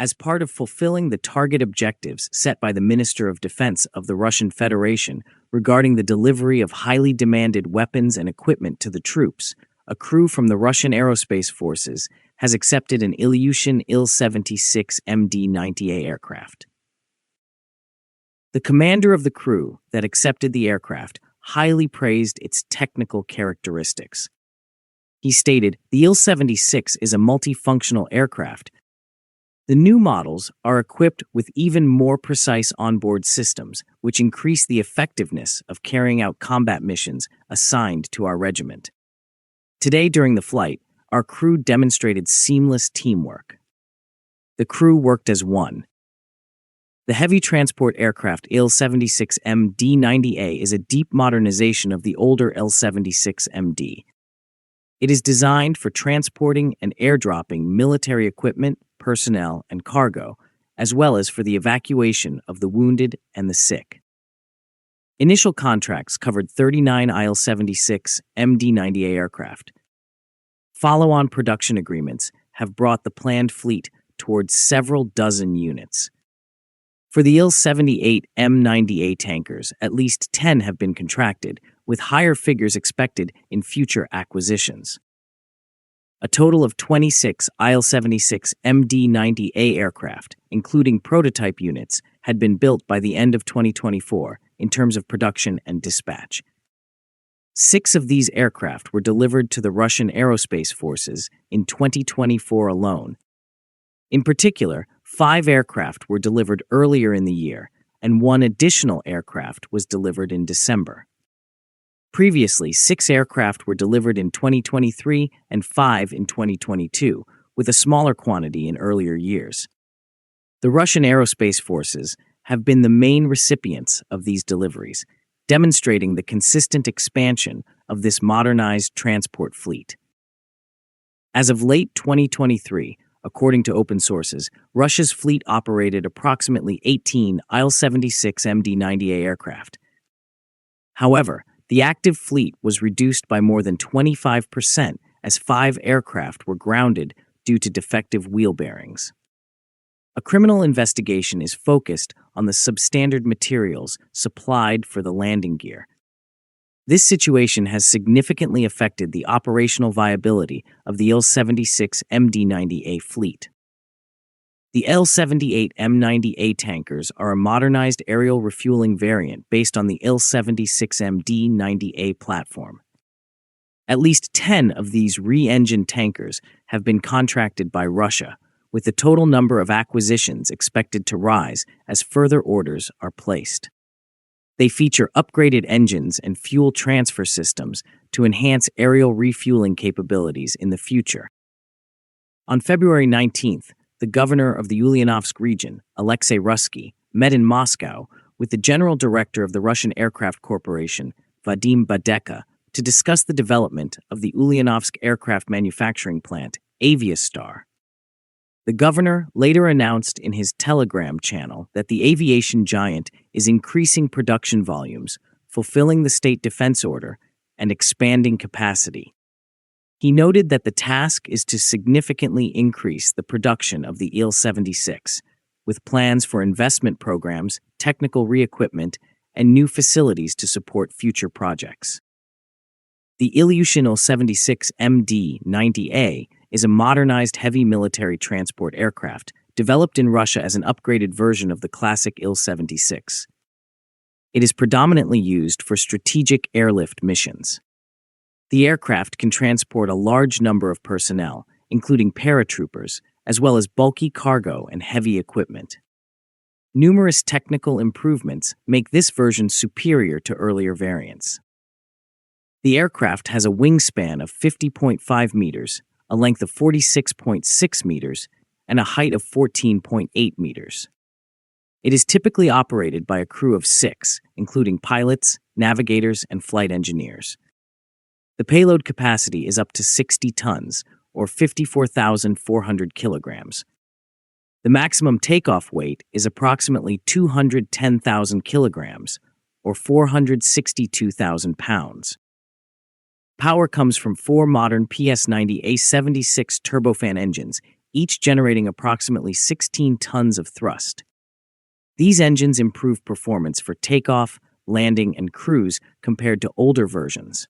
As part of fulfilling the target objectives set by the Minister of Defense of the Russian Federation regarding the delivery of highly demanded weapons and equipment to the troops, a crew from the Russian Aerospace Forces has accepted an Ilyushin Il-76MD-90A aircraft. The commander of the crew that accepted the aircraft highly praised its technical characteristics. He stated, "The Il-76 is a multifunctional aircraft. The new models are equipped with even more precise onboard systems, which increase the effectiveness of carrying out combat missions assigned to our regiment." Today, during the flight, our crew demonstrated seamless teamwork. The crew worked as one. The heavy transport aircraft Il-76MD-90A is a deep modernization of the older Il-76MD. It is designed for transporting and airdropping military equipment, personnel, and cargo, as well as for the evacuation of the wounded and the sick. Initial contracts covered 39 Il-76MD-90A aircraft. Follow-on production agreements have brought the planned fleet towards several dozen units. For the Il-78M90A tankers, at least 10 have been contracted, with higher figures expected in future acquisitions. A total of 26 Il-76MD-90A aircraft, including prototype units, had been built by the end of 2024 in terms of production and dispatch. 6 of these aircraft were delivered to the Russian Aerospace Forces in 2024 alone. In particular, 5 aircraft were delivered earlier in the year, and 1 additional aircraft was delivered in December. Previously, 6 aircraft were delivered in 2023 and 5 in 2022, with a smaller quantity in earlier years. The Russian Aerospace Forces have been the main recipients of these deliveries, demonstrating the consistent expansion of this modernized transport fleet. As of late 2023, according to open sources, Russia's fleet operated approximately 18 Il-76MD-90A aircraft. However, the active fleet was reduced by more than 25% as 5 aircraft were grounded due to defective wheel bearings. A criminal investigation is focused on the substandard materials supplied for the landing gear. This situation has significantly affected the operational viability of the Il-76MD-90A fleet. The Il-78M90A tankers are a modernized aerial refueling variant based on the Il-76MD-90A platform. At least 10 of these re-engined tankers have been contracted by Russia, with the total number of acquisitions expected to rise as further orders are placed. They feature upgraded engines and fuel transfer systems to enhance aerial refueling capabilities in the future. On February 19th, the governor of the Ulyanovsk region, Alexei Russky, met in Moscow with the general director of the Russian Aircraft Corporation, Vadim Badeka, to discuss the development of the Ulyanovsk aircraft manufacturing plant, Aviastar. The governor later announced in his Telegram channel that the aviation giant is increasing production volumes, fulfilling the state defense order, and expanding capacity. He noted that the task is to significantly increase the production of the Il-76, with plans for investment programs, technical re-equipment, and new facilities to support future projects. The Ilyushin Il-76MD-90A is a modernized heavy military transport aircraft developed in Russia as an upgraded version of the classic Il-76. It is predominantly used for strategic airlift missions. The aircraft can transport a large number of personnel, including paratroopers, as well as bulky cargo and heavy equipment. Numerous technical improvements make this version superior to earlier variants. The aircraft has a wingspan of 50.5 meters, a length of 46.6 meters, and a height of 14.8 meters. It is typically operated by a crew of 6, including pilots, navigators, and flight engineers. The payload capacity is up to 60 tons, or 54,400 kilograms. The maximum takeoff weight is approximately 210,000 kilograms, or 462,000 pounds. Power comes from 4 modern PS90 A76 turbofan engines, each generating approximately 16 tons of thrust. These engines improve performance for takeoff, landing, and cruise compared to older versions.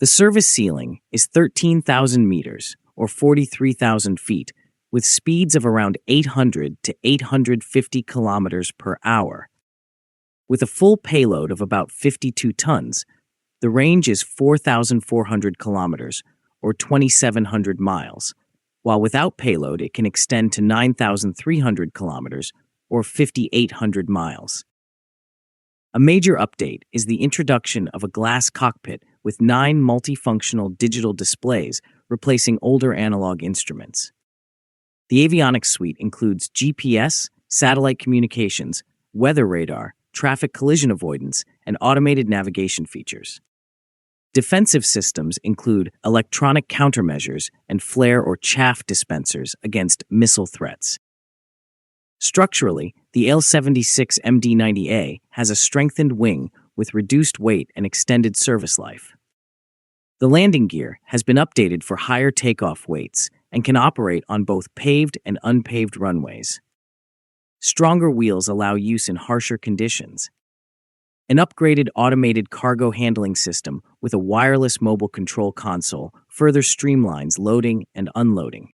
The service ceiling is 13,000 meters, or 43,000 feet, with speeds of around 800 to 850 kilometers per hour. With a full payload of about 52 tons, the range is 4,400 kilometers, or 2,700 miles, while without payload it can extend to 9,300 kilometers, or 5,800 miles. A major update is the introduction of a glass cockpit with 9 multifunctional digital displays replacing older analog instruments. The avionics suite includes GPS, satellite communications, weather radar, traffic collision avoidance, and automated navigation features. Defensive systems include electronic countermeasures and flare or chaff dispensers against missile threats. Structurally, the Il-76MD-90A has a strengthened wing with reduced weight and extended service life. The landing gear has been updated for higher takeoff weights and can operate on both paved and unpaved runways. Stronger wheels allow use in harsher conditions. An upgraded automated cargo handling system with a wireless mobile control console further streamlines loading and unloading.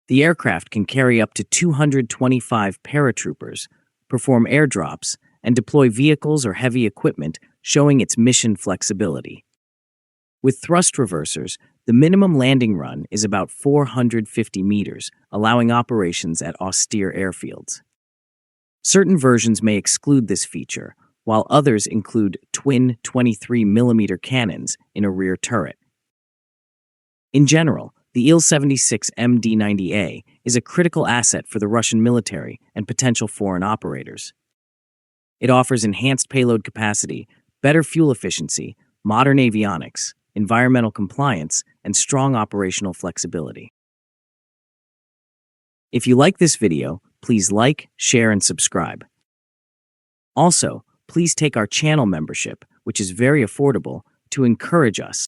The aircraft can carry up to 225 paratroopers, perform airdrops, and deploy vehicles or heavy equipment, showing its mission flexibility. With thrust reversers, the minimum landing run is about 450 meters, allowing operations at austere airfields. Certain versions may exclude this feature, while others include twin 23mm cannons in a rear turret. In general, the Il-76MD-90A is a critical asset for the Russian military and potential foreign operators. It offers enhanced payload capacity, better fuel efficiency, modern avionics, environmental compliance, and strong operational flexibility. If you like this video, please like, share, and subscribe. Also, please take our channel membership, which is very affordable, to encourage us.